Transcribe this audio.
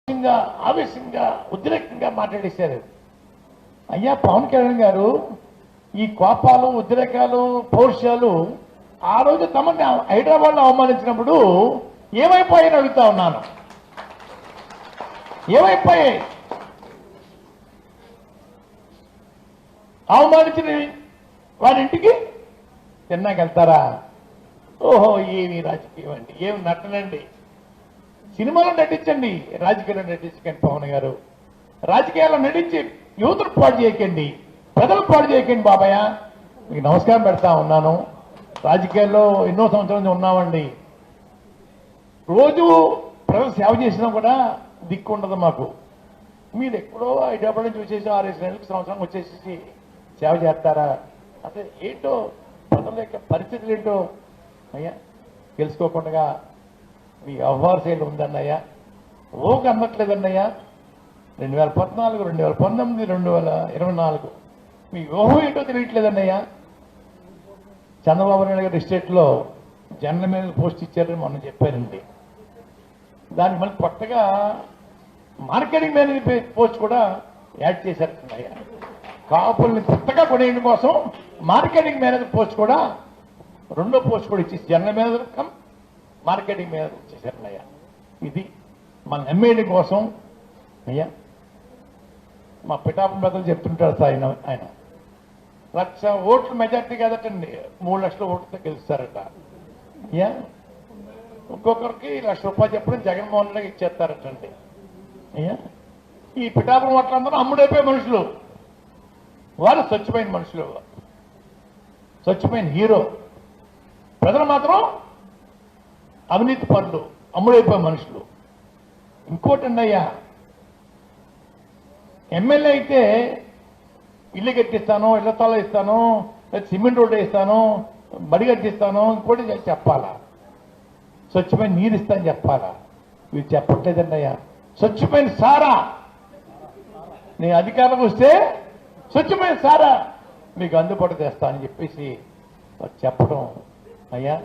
ఆవేశంగా ఉద్రేకంగా మాట్లాడేశారు. అయ్యా పవన్ కళ్యాణ్ గారు, ఈ కోపాలు, ఉద్రేకాలు, పౌరుషాలు ఆ రోజు తమని హైదరాబాద్లో అవమానించినప్పుడు ఏమైపోయాయని అడుగుతా ఉన్నాను. ఏమైపోయాయి? అవమానించిన వారింటికి తిన్నాకెళ్తారా? ఓహో, ఏమి రాజకీయం అండి, ఏమి నటనండి. సినిమాలో నటించండి, రాజకీయాల్లో నటించకండి. పవన్ గారు, రాజకీయాల్లో నటించి యువతను పాడు చేయకండి, ప్రజలు పాడు చేయకండి. బాబాయ్, మీకు నమస్కారం పెడతా ఉన్నాను. రాజకీయాల్లో ఎన్నో సంవత్సరాల నుంచి ఉన్నామండి. రోజు ప్రజలు సేవ చేసినా కూడా దిక్కు ఉండదు మాకు. మీరు ఎక్కడో హైదరాబాద్ నుంచి వచ్చేసి 6 నెలలకు సంవత్సరం వచ్చేసి సేవ చేస్తారా? అసలు ఏంటో ప్రజల యొక్క పరిస్థితులు ఏంటో అయ్యా తెలుసుకోకుండా మీ వ్యవహార శైలి ఉందన్నయ్యా. ఓకు అమ్మట్లేదన్నయ్యా. 2014, 2019, 2024 మీ వ్యూహం ఏంటో తెలియట్లేదన్నయ్యా. చంద్రబాబు నాయుడు గారి ఎస్టేట్లో జనరల్ మేనేజర్ పోస్ట్ ఇచ్చారని మొన్న చెప్పారండి. దానికి మళ్ళీ కొత్తగా మార్కెటింగ్ మేనేజర్ పోస్ట్ కూడా యాడ్ చేశారన్నయ్యా. కాపుల్ని కొత్తగా కొనేయడం కోసం మార్కెటింగ్ మేనేజర్ పోస్ట్ కూడా, రెండో పోస్ట్ కూడా ఇచ్చేసి general manager cum marketing manager ఇచ్చేసారన్నయ్యా. ఇది మన ఎమ్మెల్యే కోసం అయ్యా. మా పిఠాపురం పెద్దలు చెప్తుంటారు ఆయన 1,00,000 ఓట్లు మెజార్టీ కదటండి, 3 లక్షల ఓట్లతో గెలుస్తారట. అయ్యా, ఒక్కొక్కరికి ₹1,00,000 చెప్పడం జగన్మోహన్ రెడ్డికి ఇచ్చేస్తారటండి. అయ్యా, ఈ పిఠాపురం ఓట్లందరూ అమ్ముడైపోయే మనుషులు, వారు స్వచ్ఛమైన మనుషులు, స్వచ్ఛమైన హీరో. ప్రజలు మాత్రం అవినీతి పనులు, అమ్ముడైపోయే మనుషులు. ఇంకోటి అయ్యా, ఎమ్మెల్యే అయితే ఇల్లు కట్టిస్తాను, ఇళ్ల తాళ ఇస్తాను, సిమెంట్ రోడ్డు ఇస్తాను, బడి కట్టిస్తాను, ఇంకోటి చెప్పాలా, స్వచ్ఛమైన నీరు ఇస్తాను చెప్పాలా. వీళ్ళు చెప్పట్లేదండి అయ్యా. స్వచ్ఛమైన సారా, నేను అధికారం వస్తే స్వచ్ఛమైన సారా మీకు అందుబాటు చేస్తా అని చెప్పేసి చెప్పడం అయ్యా.